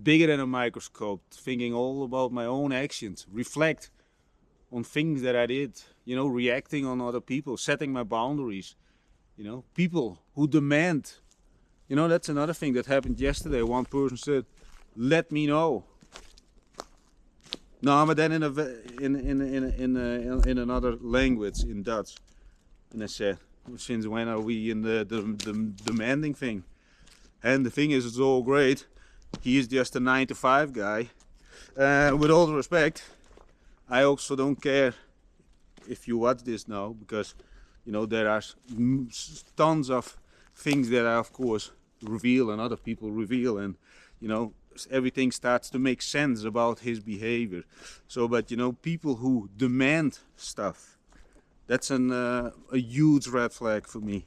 bigger than a microscope, thinking all about my own actions, reflect on things that I did, you know, reacting on other people, setting my boundaries, you know, people who demand, you know, that's another thing that happened yesterday. One person said, let me know. No, but then in another language, in Dutch. And I said, since when are we in the demanding thing? And the thing is, it's all great. He is just a 9-to-5 guy. With all the respect, I also don't care if you watch this now, because you know there are tons of things that I of course reveal and other people reveal, and you know everything starts to make sense about his behavior. So, but you know, people who demand stuff, that's a huge red flag for me.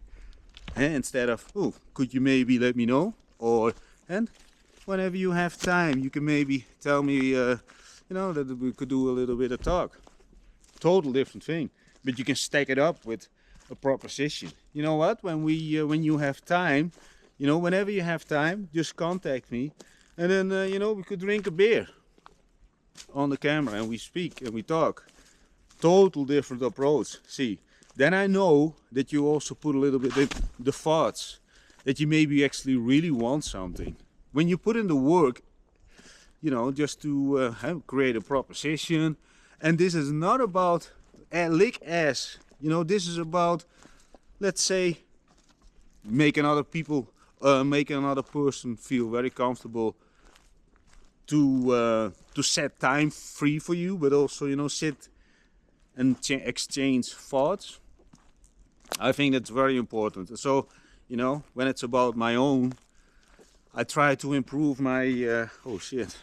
And instead of, oh, could you maybe let me know, or and whenever you have time, you can maybe tell me, you know, that we could do a little bit of talk. Total different thing, but you can stack it up with a proposition. You know what? When you have time, you know, whenever you have time, just contact me, and then you know, we could drink a beer on the camera and we speak and we talk. Total different approach. See, then I know that you also put a little bit the thoughts that you maybe actually really want something. When you put in the work, you know, just to create a proposition. And this is not about lick ass, you know, this is about, let's say, making other people, making another person feel very comfortable to set time free for you, but also, you know, sit and exchange thoughts. I think that's very important. So, you know, when it's about my own, I try to improve my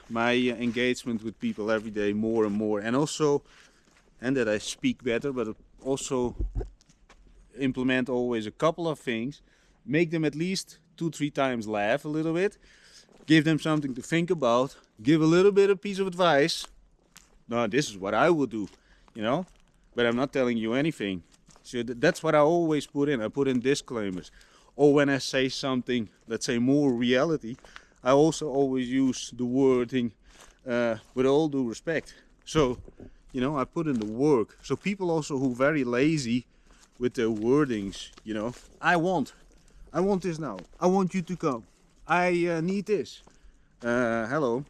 my engagement with people every day more and more, and also, and that I speak better, but also implement always a couple of things, make them at least 2-3 times laugh a little bit, give them something to think about, give a little bit of piece of advice. No, this is what I would do, you know, but I'm not telling you anything. So that's what I always put in. I put in disclaimers. Or when I say something, let's say more reality, I also always use the wording with all due respect. So, you know, I put in the work. So people also who are very lazy with their wordings, you know, I want this now. I want you to come. I need this. Hello.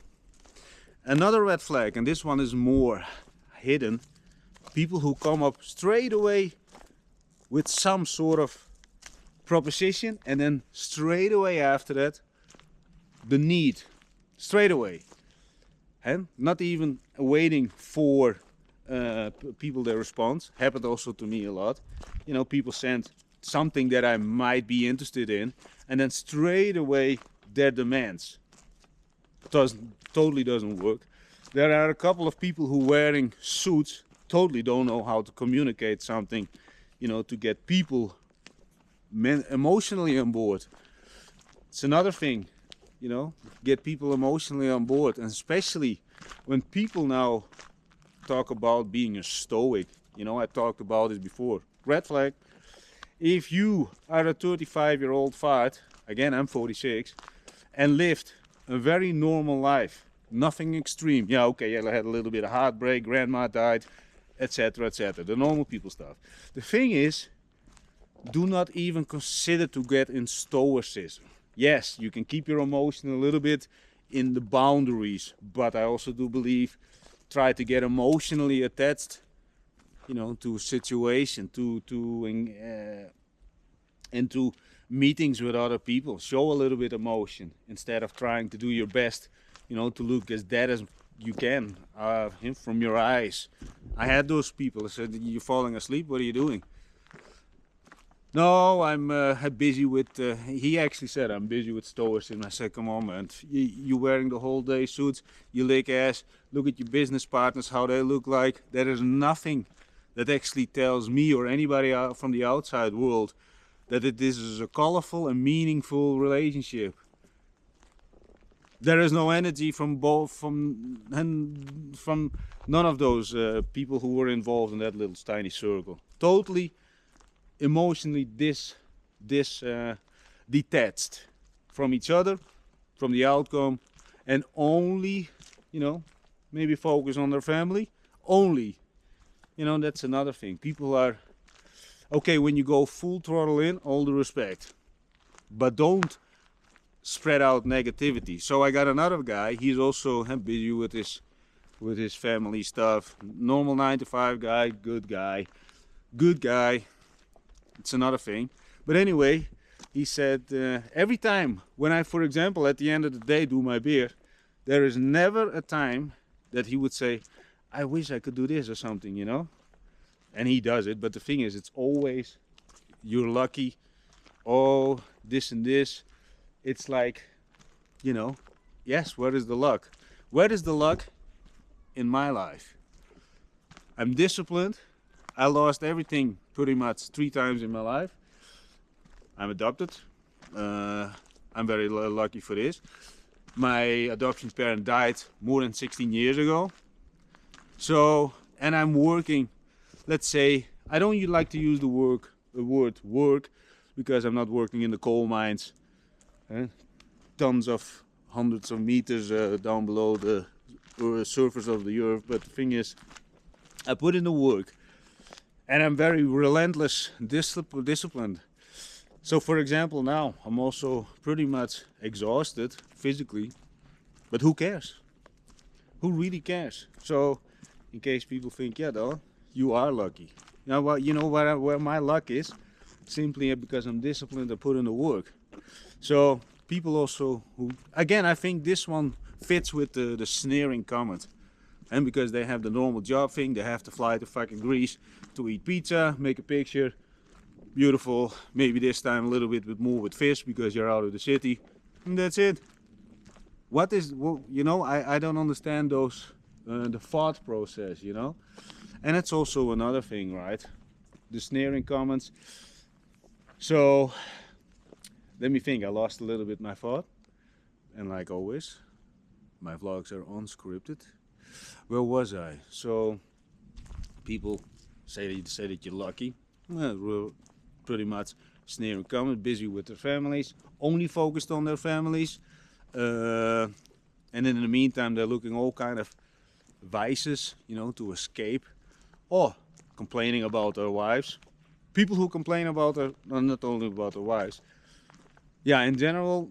Another red flag, and this one is more hidden. People who come up straight away with some sort of proposition, and then straight away after that the need, straight away, and not even waiting for people their response. Happened also to me a lot. You know, people send something that I might be interested in, and then straight away their demands. Totally doesn't work. There are a couple of people who wearing suits totally don't know how to communicate something, you know, to get people emotionally on board. It's another thing, you know, get people emotionally on board, and especially when people now talk about being a stoic. You know, I talked about it before. Red flag. If you are a 35-year-old fart, again I'm 46, and lived a very normal life, nothing extreme. Yeah, okay, I had a little bit of heartbreak, grandma died, etc., etc. The normal people stuff. The thing is, do not even consider to get in stoicism. Yes, you can keep your emotion a little bit in the boundaries, but I also do believe try to get emotionally attached, you know, to a situation, into meetings with other people. Show a little bit emotion instead of trying to do your best, you know, to look as dead as you can from your eyes. I had those people. I said, "You're falling asleep. What are you doing?" No, I'm busy with, he actually said, I'm busy with stoicism. I said, come on, man, you're wearing the whole day suits, you lick ass, look at your business partners, how they look like. There is nothing that actually tells me or anybody out from the outside world that this is a colorful and meaningful relationship. There is no energy from none of those people who were involved in that little tiny circle. Totally emotionally detached from each other, from the outcome, and only, you know, maybe focus on their family only. You know, that's another thing. People are okay when you go full throttle in, all the respect, but don't spread out negativity. So I got another guy. He's also busy with his family stuff. Normal 9 to 5 guy, good guy, good guy. It's another thing. But anyway, he said every time when I, for example, at the end of the day do my beer, there is never a time that he would say, I wish I could do this or something, you know. And he does it, but the thing is, it's always, you're lucky, oh, this and this. It's like, you know, yes, where is the luck? Where is the luck in my life? I'm disciplined. I lost everything pretty much 3 times in my life. I'm adopted. I'm very lucky for this. My adoption parent died more than 16 years ago. So, and I'm working, let's say, I don't like to use the word work, because I'm not working in the coal mines, tons of hundreds of meters down below the surface of the earth. But the thing is, I put in the work, and I'm very relentless, disciplined. So for example, now I'm also pretty much exhausted physically, but who cares? Who really cares? So in case people think, yeah, though, you are lucky. Now, well, you know where my luck is? Simply because I'm disciplined, I put in the work. So people also who, again, I think this one fits with the sneering comment. And because they have the normal job thing, they have to fly to fucking Greece to eat pizza, make a picture, beautiful, maybe this time a little bit more with fish because you're out of the city, and that's it. What is, well, you know, I don't understand those, the thought process, you know. And it's also another thing, right? The sneering comments. So let me think, I lost a little bit my thought. And like always, my vlogs are unscripted. Where was I? So people say that you're lucky. Well, we're pretty much sneering comments, busy with their families, only focused on their families. And in the meantime, they're looking all kind of vices, you know, to escape. Or complaining about their wives. People who complain about their, not only about their wives. Yeah, in general,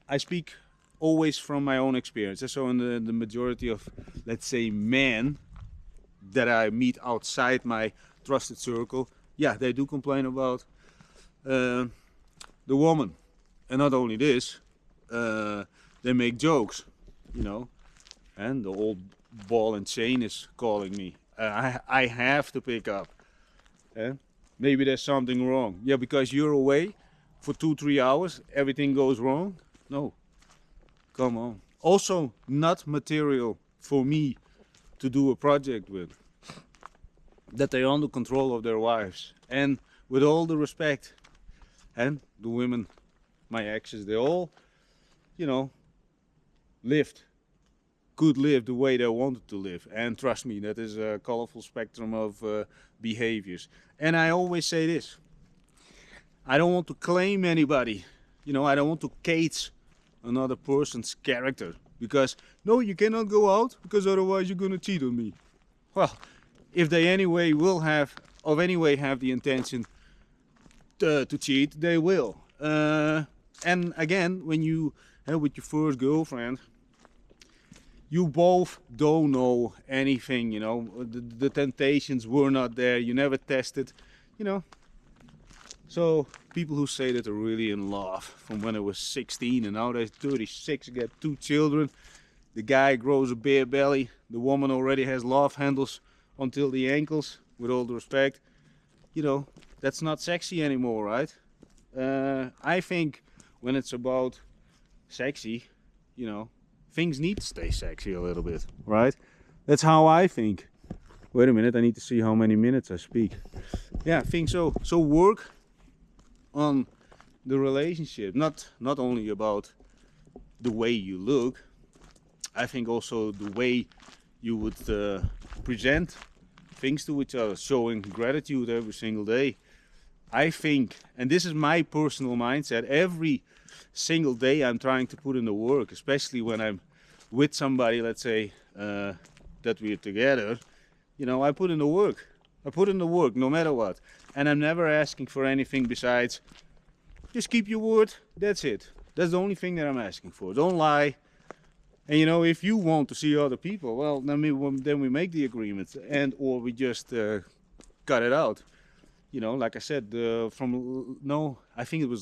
I speak always from my own experience. So in the majority of, let's say, men that I meet outside my trusted circle, yeah, they do complain about the woman. And not only this, they make jokes, you know. And the old ball and chain is calling me. I have to pick up. Maybe there's something wrong. Yeah, because you're away for 2-3 hours, everything goes wrong. No, come on. Also, not material for me to do a project with. That they're under control of their wives. And with all the respect, and the women, my exes, they all, you know, could live the way they wanted to live. And trust me, that is a colorful spectrum of behaviors. And I always say this, I don't want to claim anybody, you know, I don't want to cage another person's character, because no, you cannot go out because otherwise you're gonna cheat on me. Well, if they anyway have the intention to cheat, they will. And again, when you with your first girlfriend, you both don't know anything, you know, the temptations were not there, you never tested, you know. So people who say that they're really in love from when I was 16 and now they're 36, get 2 children, the guy grows a beer belly, the woman already has love handles until the ankles, with all the respect, you know, that's not sexy anymore, right? I think when it's about sexy, you know, things need to stay sexy a little bit, right? That's how I think. Wait a minute, I need to see how many minutes I speak. Yeah, I think so. So work on the relationship, not only about the way you look. I think also the way you would present things to each other, showing gratitude every single day. I think, and this is my personal mindset, every single day I'm trying to put in the work, especially when I'm with somebody, let's say, that we're together, you know, I put in the work. I put in the work no matter what. And I'm never asking for anything besides just keep your word. That's it. That's the only thing that I'm asking for. Don't lie. And you know, if you want to see other people, well, then we make the agreement, and or we just cut it out. You know, like I said, I think it was